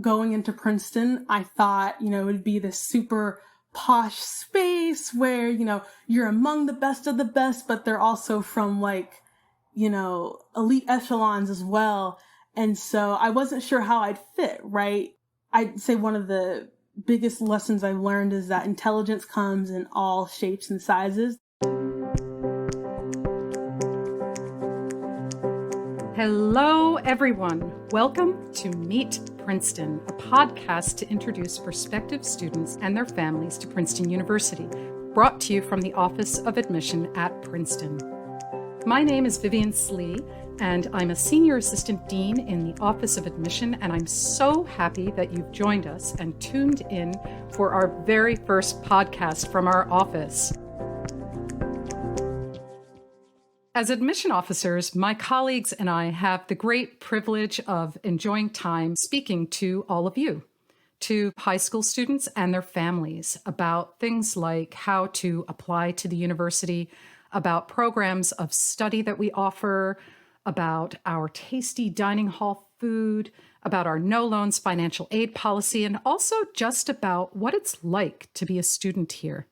going into Princeton, I thought, it would be this super posh space where, you're among the best of the best, but they're also from elite echelons as well. And so I wasn't sure how I'd fit, right? I'd say one of the biggest lessons I've learned is that intelligence comes in all shapes and sizes. Hello, everyone. Welcome to Meet Princeton, a podcast to introduce prospective students and their families to Princeton University, brought to you from the Office of Admission at Princeton. My name is Vivian Slee, and I'm a Senior Assistant Dean in the Office of Admission, and I'm so happy that you've joined us and tuned in for our very first podcast from our office. As admission officers, my colleagues and I have the great privilege of enjoying time speaking to all of you, to high school students and their families, about things like how to apply to the university, about programs of study that we offer, about our tasty dining hall food, about our no loans financial aid policy, and also just about what it's like to be a student here.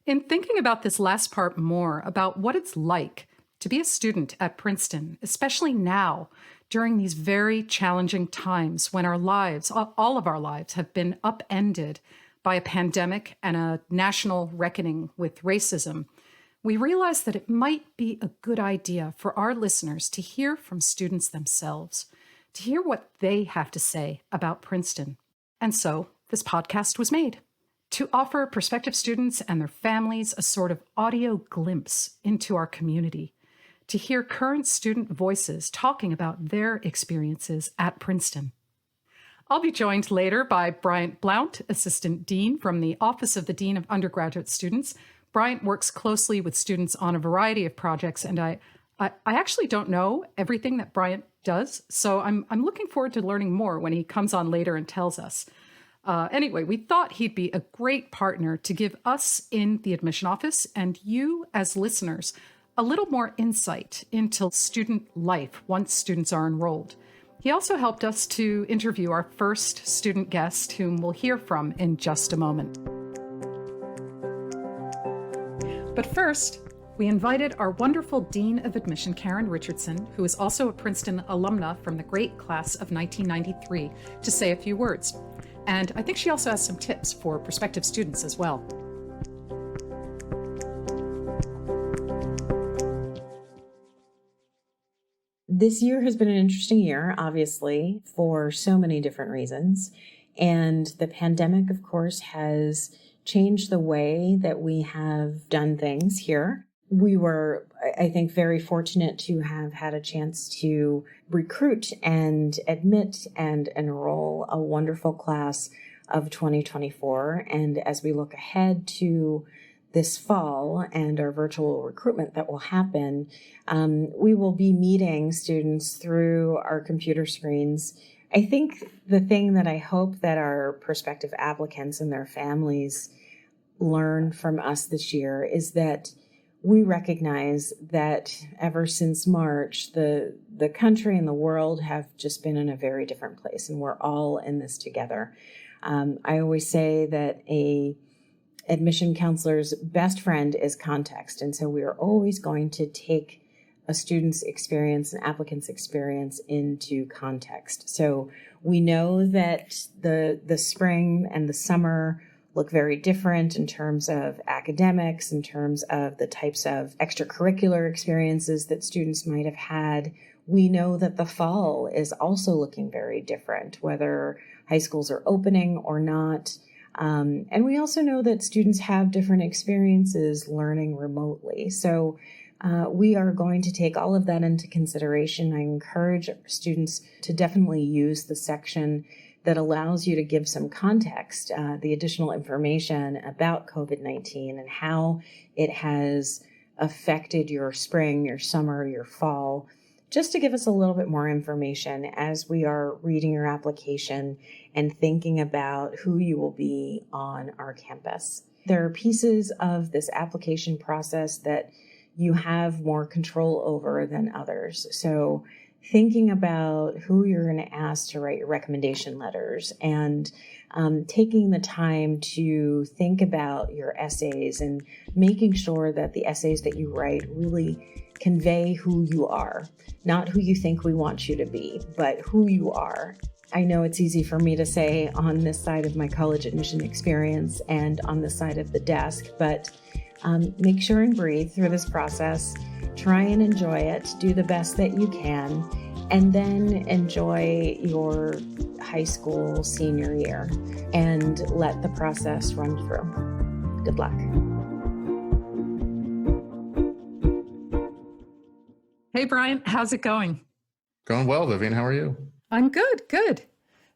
In thinking about this last part more, about what it's like to be a student at Princeton, especially now, during these very challenging times when our lives, all of our lives, have been upended by a pandemic and a national reckoning with racism, we realized that it might be a good idea for our listeners to hear from students themselves, to hear what they have to say about Princeton. And so this podcast was made to offer prospective students and their families a sort of audio glimpse into our community, to hear current student voices talking about their experiences at Princeton. I'll be joined later by Bryant Blount, Assistant Dean from the Office of the Dean of Undergraduate Students. Bryant works closely with students on a variety of projects, and I actually don't know everything that Bryant does, so I'm looking forward to learning more when he comes on later and tells us. Anyway, we thought he'd be a great partner to give us in the admission office and you as listeners a little more insight into student life once students are enrolled. He also helped us to interview our first student guest, whom we'll hear from in just a moment. But first, we invited our wonderful Dean of Admission, Karen Richardson, who is also a Princeton alumna from the great class of 1993, to say a few words. And I think she also has some tips for prospective students as well. This year has been an interesting year, obviously, for so many different reasons. And the pandemic, of course, has changed the way that we have done things here. We were, I think, very fortunate to have had a chance to recruit and admit and enroll a wonderful class of 2024. And as we look ahead to this fall and our virtual recruitment that will happen, we will be meeting students through our computer screens. I think the thing that I hope that our prospective applicants and their families learn from us this year is that we recognize that ever since March, the country and the world have just been in a very different place, and we're all in this together. I always say that a admission counselor's best friend is context. And so we are always going to take a student's experience and applicant's experience into context. So we know that the spring and the summer look very different in terms of academics, in terms of the types of extracurricular experiences that students might have had. We know that the fall is also looking very different, whether high schools are opening or not. And we also know that students have different experiences learning remotely. So we are going to take all of that into consideration. I encourage students to definitely use the section that allows you to give some context, the additional information about COVID-19 and how it has affected your spring, your summer, your fall, just to give us a little bit more information as we are reading your application and thinking about who you will be on our campus. There are pieces of this application process that you have more control over than others. So thinking about who you're going to ask to write your recommendation letters and taking the time to think about your essays and making sure that the essays that you write really convey who you are, not who you think we want you to be, but who you are. I know it's easy for me to say on this side of my college admission experience and on this side of the desk, but make sure and breathe through this process. Try and enjoy it. Do the best that you can. And then enjoy your high school senior year and let the process run through. Good luck. Hey, Bryant, how's it going? Going well, Vivian. How are you? I'm good.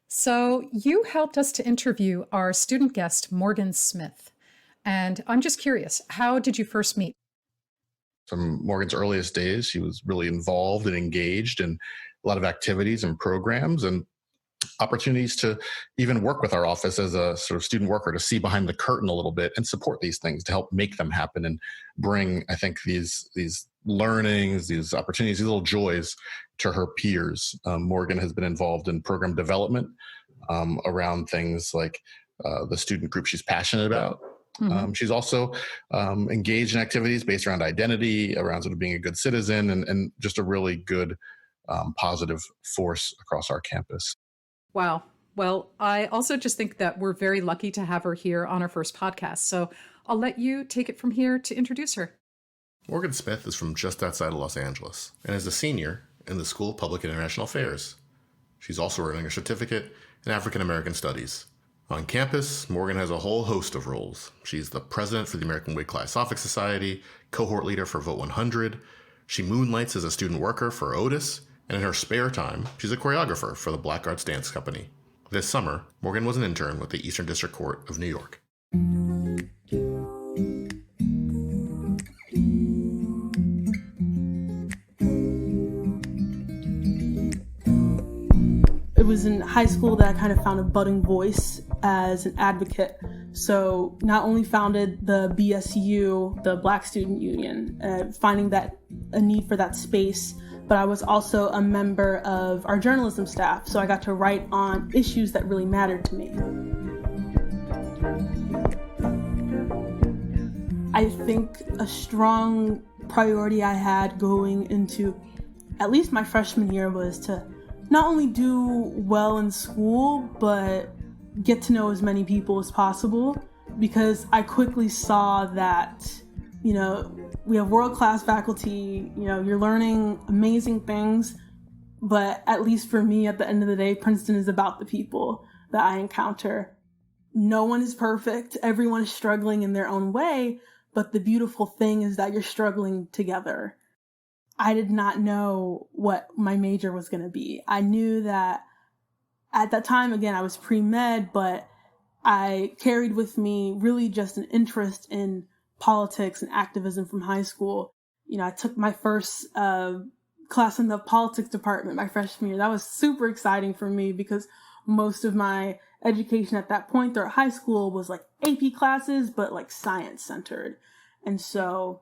So you helped us to interview our student guest, Morgan Smith. And I'm just curious, how did you first meet? From Morgan's earliest days, she was really involved and engaged in a lot of activities and programs and opportunities to even work with our office as a sort of student worker, to see behind the curtain a little bit and support these things to help make them happen and bring, I think, these learnings, these opportunities, these little joys to her peers. Morgan has been involved in program development around things like the student group she's passionate about. Mm-hmm. She's also engaged in activities based around identity, around sort of being a good citizen, and just a really good positive force across our campus. Wow. Well, I also just think that we're very lucky to have her here on our first podcast. So I'll let you take it from here to introduce her. Morgan Smith is from just outside of Los Angeles and is a senior in the School of Public and International Affairs. She's also earning a certificate in African American Studies. On campus, Morgan has a whole host of roles. She's the president for the American Whig Class Sophic Society, cohort leader for Vote 100. She moonlights as a student worker for Otis, and in her spare time, she's a choreographer for the Black Arts Dance Company. This summer, Morgan was an intern with the Eastern District Court of New York. It was in high school that I kind of found a budding voice as an advocate. So not only founded the BSU, the Black Student Union, finding that a need for that space, but I was also a member of our journalism staff. So I got to write on issues that really mattered to me. I think a strong priority I had going into at least my freshman year was to not only do well in school, but get to know as many people as possible, because I quickly saw that, we have world-class faculty, you're learning amazing things, but at least for me, at the end of the day, Princeton is about the people that I encounter. No one is perfect. Everyone is struggling in their own way, but the beautiful thing is that you're struggling together. I did not know what my major was going to be. I knew that at that time, again, I was pre-med, but I carried with me really just an interest in politics and activism from high school. I took my first class in the politics department my freshman year. That was super exciting for me because most of my education at that point throughout high school was like AP classes, but like science centered. And so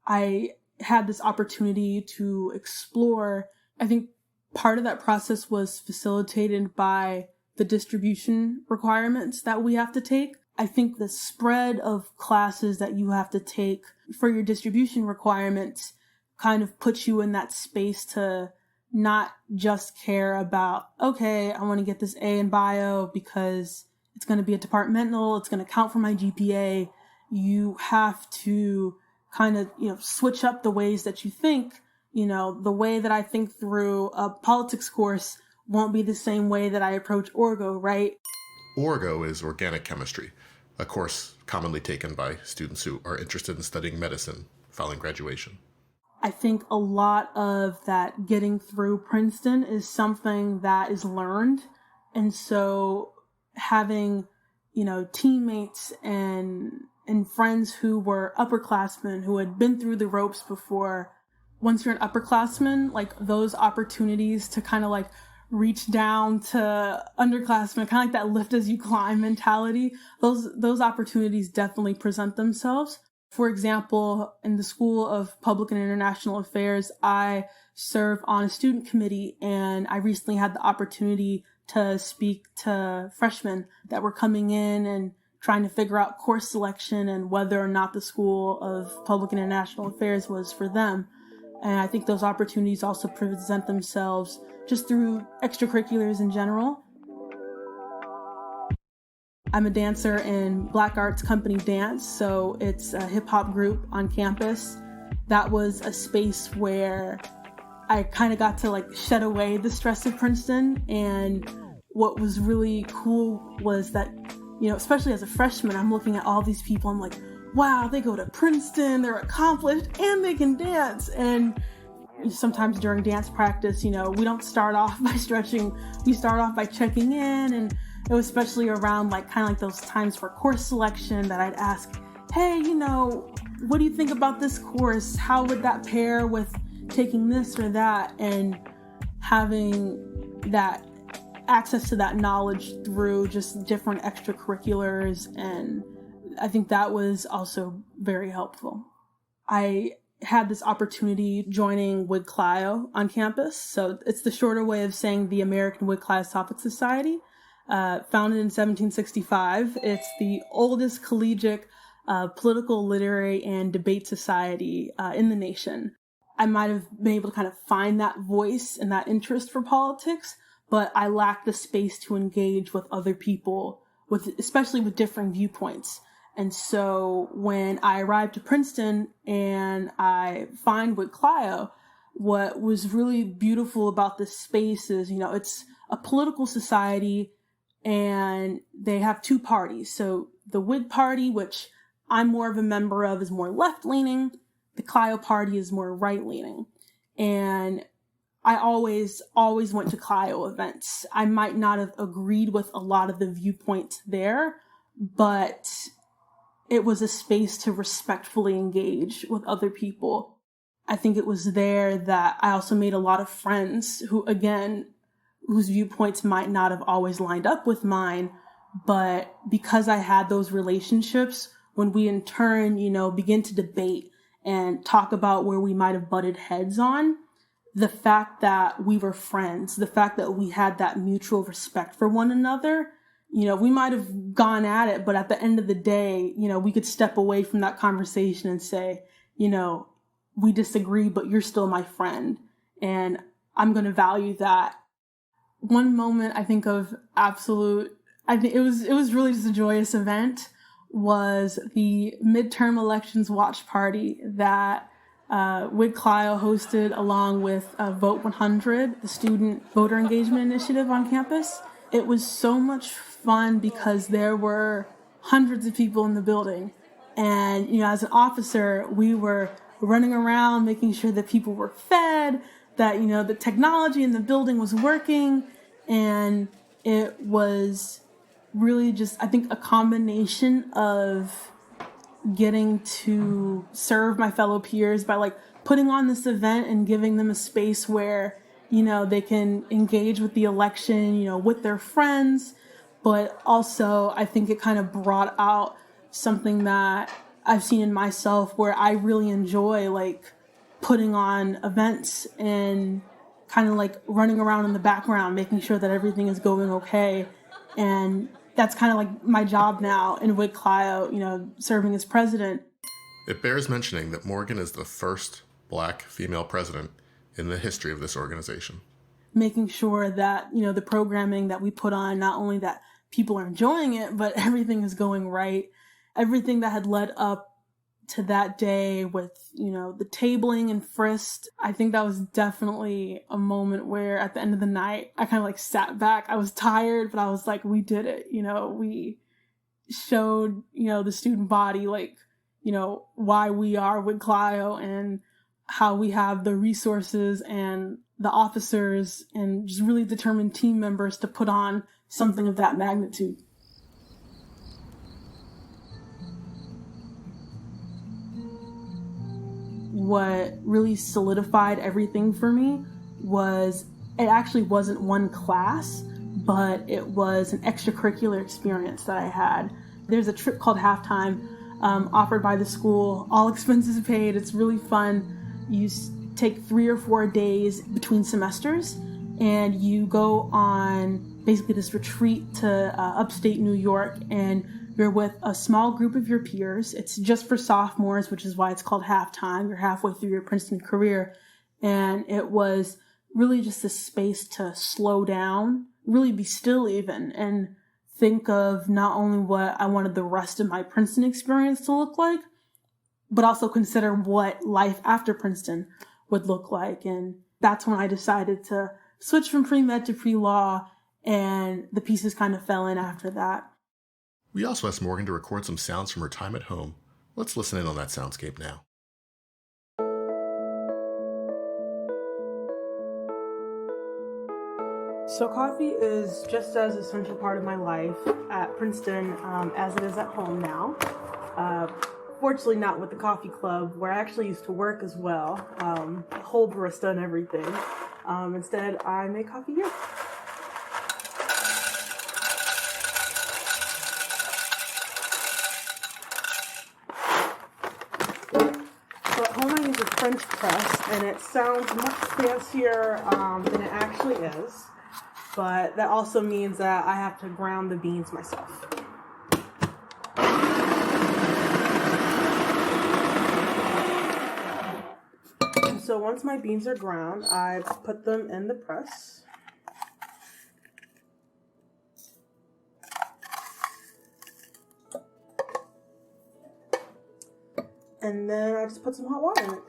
I had this opportunity to explore. I think part of that process was facilitated by the distribution requirements that we have to take. I think the spread of classes that you have to take for your distribution requirements kind of puts you in that space to not just care about, okay, I want to get this A in bio because it's going to be a departmental, it's going to count for my GPA. You have to kind of, switch up the ways that you think. The way that I think through a politics course won't be the same way that I approach Orgo, right? Orgo is organic chemistry, a course commonly taken by students who are interested in studying medicine following graduation. I think a lot of that getting through Princeton is something that is learned. And so having, teammates and friends who were upperclassmen who had been through the ropes before, once you're an upperclassman, like those opportunities to kind of like reach down to underclassmen, kind of like that lift as you climb mentality, those opportunities definitely present themselves. For example, in the School of Public and International Affairs, I serve on a student committee, and I recently had the opportunity to speak to freshmen that were coming in and trying to figure out course selection and whether or not the School of Public and International Affairs was for them. And I think those opportunities also present themselves just through extracurriculars in general. I'm a dancer in Black Arts Company Dance, so it's a hip-hop group on campus. That was a space where I kind of got to shed away the stress of Princeton, and what was really cool was that, especially as a freshman, I'm looking at all these people, I'm like, wow, they go to Princeton, they're accomplished, and they can dance. And sometimes during dance practice, we don't start off by stretching, we start off by checking in, and it was especially around those times for course selection that I'd ask, hey, what do you think about this course? How would that pair with taking this or that? And having that access to that knowledge through just different extracurriculars, and I think that was also very helpful. I had this opportunity joining Wood Clio on campus. So it's the shorter way of saying the American Wood Cliosophic Society, founded in 1765. It's the oldest collegiate political, literary, and debate society in the nation. I might have been able to kind of find that voice and that interest for politics, but I lacked the space to engage with other people, especially with differing viewpoints. And so when I arrived to Princeton and I find Wood Clio, what was really beautiful about this space is, it's a political society and they have two parties. So the Wood Party, which I'm more of a member of, is more left-leaning. The Clio Party is more right-leaning. And I always went to Clio events. I might not have agreed with a lot of the viewpoints there, but it was a space to respectfully engage with other people. I think it was there that I also made a lot of friends whose viewpoints might not have always lined up with mine, but because I had those relationships, when we in turn, begin to debate and talk about where we might have butted heads on, the fact that we were friends, the fact that we had that mutual respect for one another, we might have gone at it, but at the end of the day, we could step away from that conversation and say, we disagree, but you're still my friend. And I'm going to value that. One moment I think of I think it was really just a joyous event, was the midterm elections watch party that Wood Clio hosted along with Vote 100, the student voter engagement initiative on campus. It was so much fun because there were hundreds of people in the building. And, as an officer, we were running around making sure that people were fed, that, the technology in the building was working. And it was really just, I think, a combination of getting to serve my fellow peers by putting on this event and giving them a space where, they can engage with the election, with their friends. But also, I think it kind of brought out something that I've seen in myself where I really enjoy, putting on events and kind of running around in the background, making sure that everything is going okay. And that's kind of my job now in Wood Clio, serving as president. It bears mentioning that Morgan is the first Black female president in the history of this organization. Making sure that, the programming that we put on, not only that people are enjoying it, but everything is going right. Everything that had led up to that day with, the tabling and frisked, I think that was definitely a moment where at the end of the night, I kind of sat back. I was tired, but I was like, we did it. We showed, the student body, why we are Wood Clio and how we have the resources and the officers and just really determined team members to put on something of that magnitude. What really solidified everything for me was it actually wasn't one class, but it was an extracurricular experience that I had. There's a trip called Halftime offered by the school, all expenses paid. It's really fun. You take 3 or 4 days between semesters, and you go on basically this retreat to upstate New York, and you're with a small group of your peers. It's just for sophomores, which is why it's called halftime. You're halfway through your Princeton career. And it was really just a space to slow down, really be still even, and think of not only what I wanted the rest of my Princeton experience to look like, but also consider what life after Princeton would look like. And that's when I decided to switch from pre-med to pre-law, and the pieces kind of fell in after that. We also asked Morgan to record some sounds from her time at home. Let's listen in on that soundscape now. So coffee is just as essential part of my life at Princeton as it is at home now. Fortunately not with the coffee club, where I actually used to work as well, whole barista and everything. Instead, I make coffee here. So at home I use a French press, and it sounds much fancier than it actually is. But that also means that I have to ground the beans myself. And so once my beans are ground, I put them in the press. And then I just put some hot water in it.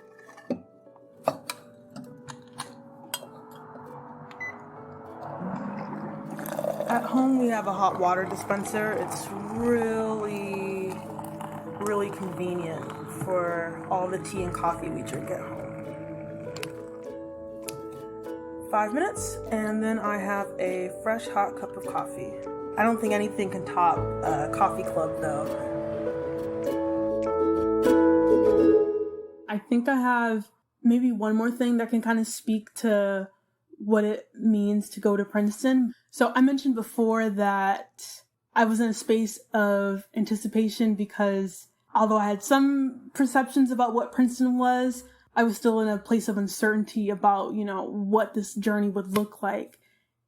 At home, we have a hot water dispenser. It's really, really convenient for all the tea and coffee we drink at home. 5 minutes, and then I have a fresh hot cup of coffee. I don't think anything can top a coffee club, though. I think I have maybe one more thing that can kind of speak to what it means to go to Princeton. So I mentioned before that I was in a space of anticipation because although I had some perceptions about what Princeton was, I was still in a place of uncertainty about, what this journey would look like.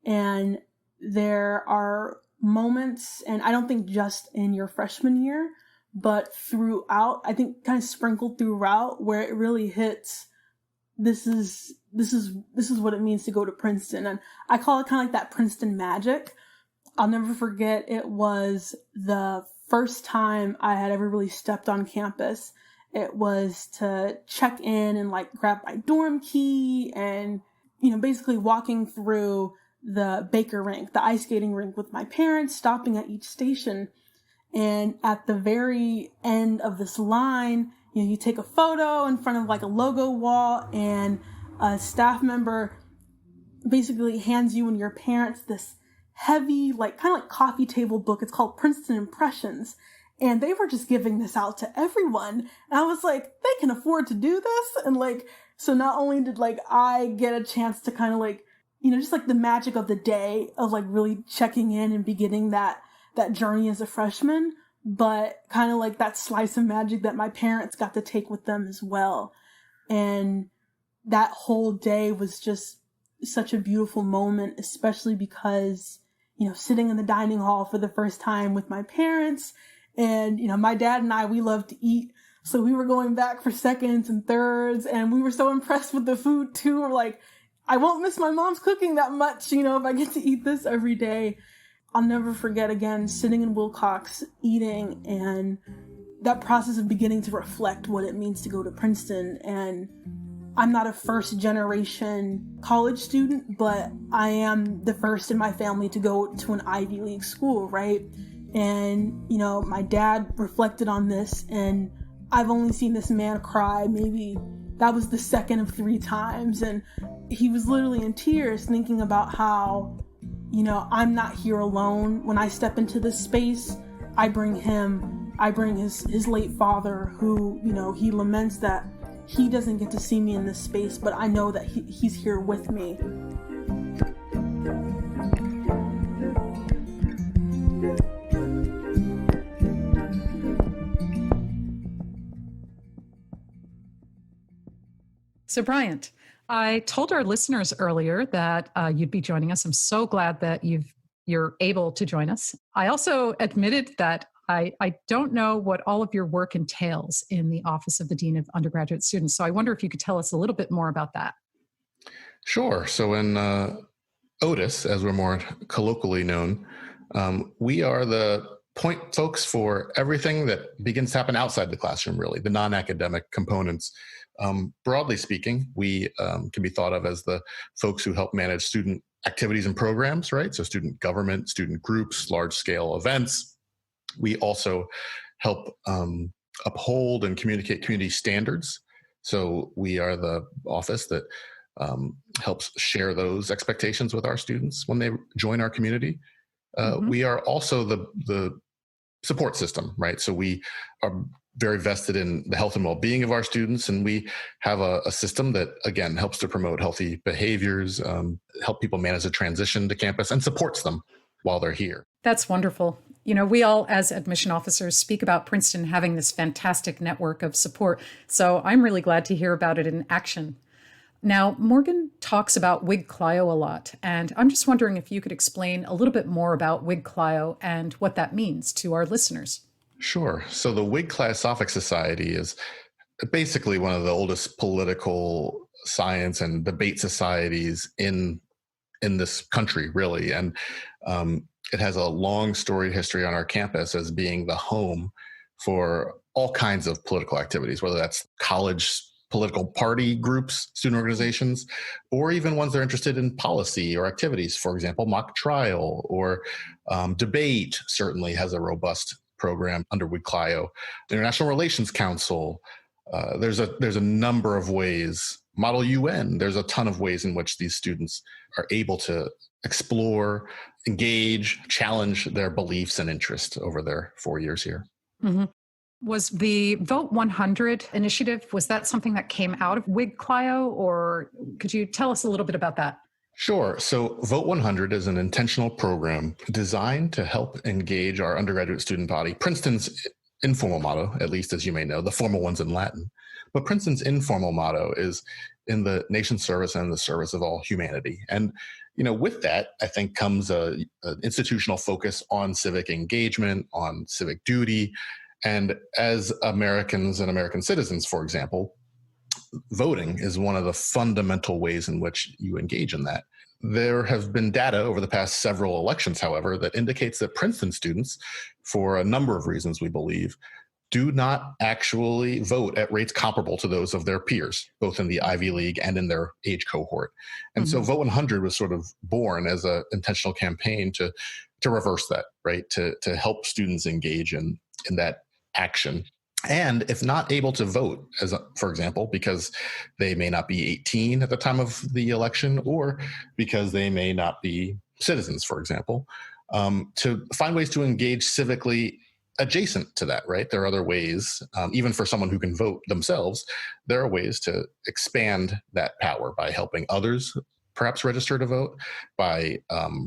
And there are moments, and I don't think just in your freshman year, but throughout, I think kind of sprinkled throughout, where it really hits, this is what it means to go to Princeton. And I call it kind of like that Princeton Magic. I'll never forget, it was the first time I had ever really stepped on campus. It was to check in and grab my dorm key and, basically walking through the Baker rink, the ice skating rink with my parents, stopping at each station. And at the very end of this line, you take a photo in front of a logo wall, and a staff member basically hands you and your parents this heavy, kind of like coffee table book. It's called Princeton Impressions. And they were just giving this out to everyone. And I was like, they can afford to do this. And so not only did I get a chance to kind of just the magic of the day of really checking in and beginning that journey as a freshman, but kind of that slice of magic that my parents got to take with them as well. And that whole day was just such a beautiful moment, especially because, sitting in the dining hall for the first time with my parents, and, my dad and I, we love to eat. So we were going back for seconds and thirds, and we were so impressed with the food too. We're I won't miss my mom's cooking that much, if I get to eat this every day. I'll never forget, again, sitting in Wilcox, eating, and that process of beginning to reflect what it means to go to Princeton. And I'm not a first generation college student, but I am the first in my family to go to an Ivy League school, right? And, my dad reflected on this, and I've only seen this man cry. Maybe that was the second of 3 times. And he was literally in tears thinking about how, I'm not here alone. When I step into this space, I bring his late father, who, he laments that he doesn't get to see me in this space, but I know that he's here with me. So, Bryant, I told our listeners earlier that you'd be joining us. I'm so glad that you're able to join us. I also admitted that I don't know what all of your work entails in the Office of the Dean of Undergraduate Students. So I wonder if you could tell us a little bit more about that. Sure. So in Otis, as we're more colloquially known, we are the point folks for everything that begins to happen outside the classroom, really, the non-academic components. Broadly speaking, we can be thought of as the folks who help manage student activities and programs, right? So student government, student groups, large-scale events. We also help uphold and communicate community standards. So we are the office that helps share those expectations with our students when they join our community. We are also the support system, right? So we are very vested in the health and well-being of our students, and we have a system that, again, helps to promote healthy behaviors, help people manage the transition to campus, and supports them while they're here. That's wonderful. You know, we all, as admission officers, speak about Princeton having this fantastic network of support. So I'm really glad to hear about it in action. Now, Morgan talks about Whig-Clio a lot, and I'm just wondering if you could explain a little bit more about Whig-Clio and what that means to our listeners. Sure. So the Whig Cliosophic Society is basically one of the oldest political science and debate societies in this country, really. And it has a long storied history on our campus as being the home for all kinds of political activities, whether that's college political party groups, student organizations, or even ones that are interested in policy or activities. For example, mock trial or debate certainly has a robust program under Whig-Clio. International Relations Council. There's a number of ways. Model UN. There's a ton of ways in which these students are able to explore, engage, challenge their beliefs and interests over their 4 years here. Mm-hmm. Was the Vote 100 initiative, was that something that came out of Whig-Clio, or could you tell us a little bit about that? Sure. So Vote 100 is an intentional program designed to help engage our undergraduate student body. Princeton's informal motto, at least as you may know, the formal one's in Latin, but Princeton's informal motto is in the nation's service and the service of all humanity. And, you know, with that, I think comes an institutional focus on civic engagement, on civic duty. And as Americans and American citizens, for example, voting is one of the fundamental ways in which you engage in that. There have been data over the past several elections, however, that indicates that Princeton students, for a number of reasons we believe, do not actually vote at rates comparable to those of their peers, both in the Ivy League and in their age cohort. And so Vote 100 was sort of born as an intentional campaign to reverse that, right? To help students engage in that action. And if not able to vote, for example, because they may not be 18 at the time of the election, or because they may not be citizens, for example, to find ways to engage civically adjacent to that, right? There are other ways, even for someone who can vote themselves, there are ways to expand that power by helping others perhaps register to vote, by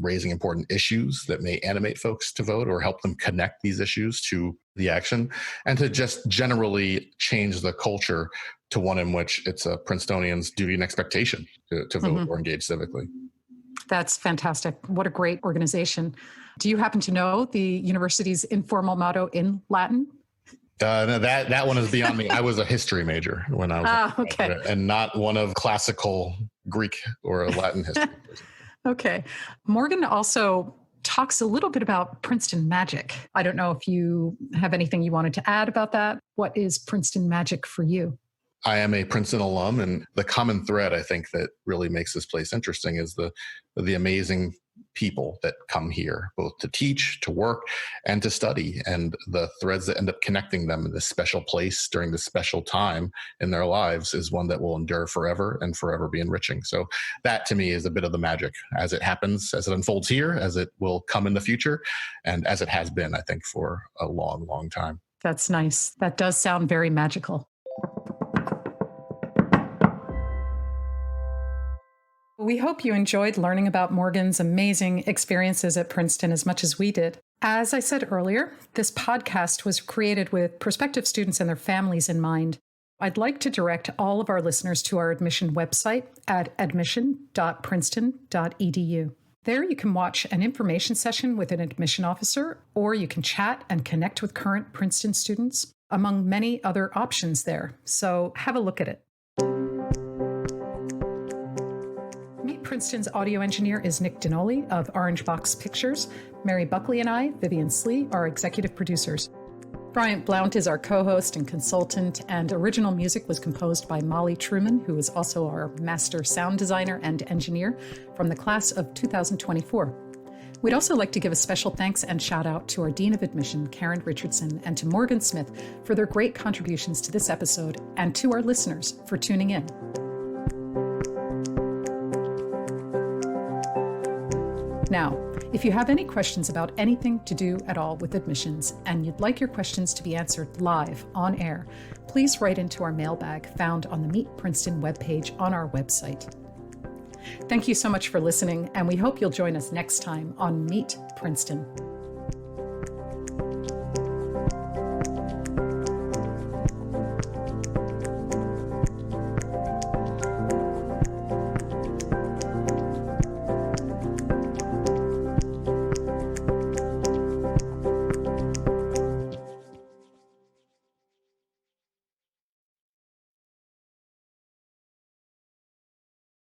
raising important issues that may animate folks to vote or help them connect these issues to the action, and to just generally change the culture to one in which it's a Princetonian's duty and expectation to vote or engage civically. That's fantastic. What a great organization. Do you happen to know the university's informal motto in Latin? No, that one is beyond me. I was a history major when I was okay. And not one of classical Greek or Latin history. Okay. Morgan also talks a little bit about Princeton Magic. I don't know if you have anything you wanted to add about that. What is Princeton Magic for you? I am a Princeton alum, and the common thread I think that really makes this place interesting is the amazing people that come here, both to teach, to work, and to study, and the threads that end up connecting them in this special place during this special time in their lives is one that will endure forever and forever be enriching. So that to me is a bit of the magic as it happens, as it unfolds here, as it will come in the future, and as it has been, I think, for a long, long time. That's nice. That does sound very magical. We hope you enjoyed learning about Morgan's amazing experiences at Princeton as much as we did. As I said earlier, this podcast was created with prospective students and their families in mind. I'd like to direct all of our listeners to our admission website at admission.princeton.edu. There you can watch an information session with an admission officer, or you can chat and connect with current Princeton students, among many other options there. So have a look at it. Meet Princeton's audio engineer is Nick Dinoli of Orange Box Pictures. Mary Buckley and I, Vivian Slee, are executive producers. Bryant Blount is our co-host and consultant, and original music was composed by Molly Truman, who is also our master sound designer and engineer from the class of 2024. We'd also like to give a special thanks and shout out to our Dean of Admission, Karen Richardson, and to Morgan Smith for their great contributions to this episode, and to our listeners for tuning in. Now, if you have any questions about anything to do at all with admissions and you'd like your questions to be answered live on air, please write into our mailbag found on the Meet Princeton webpage on our website. Thank you so much for listening, and we hope you'll join us next time on Meet Princeton.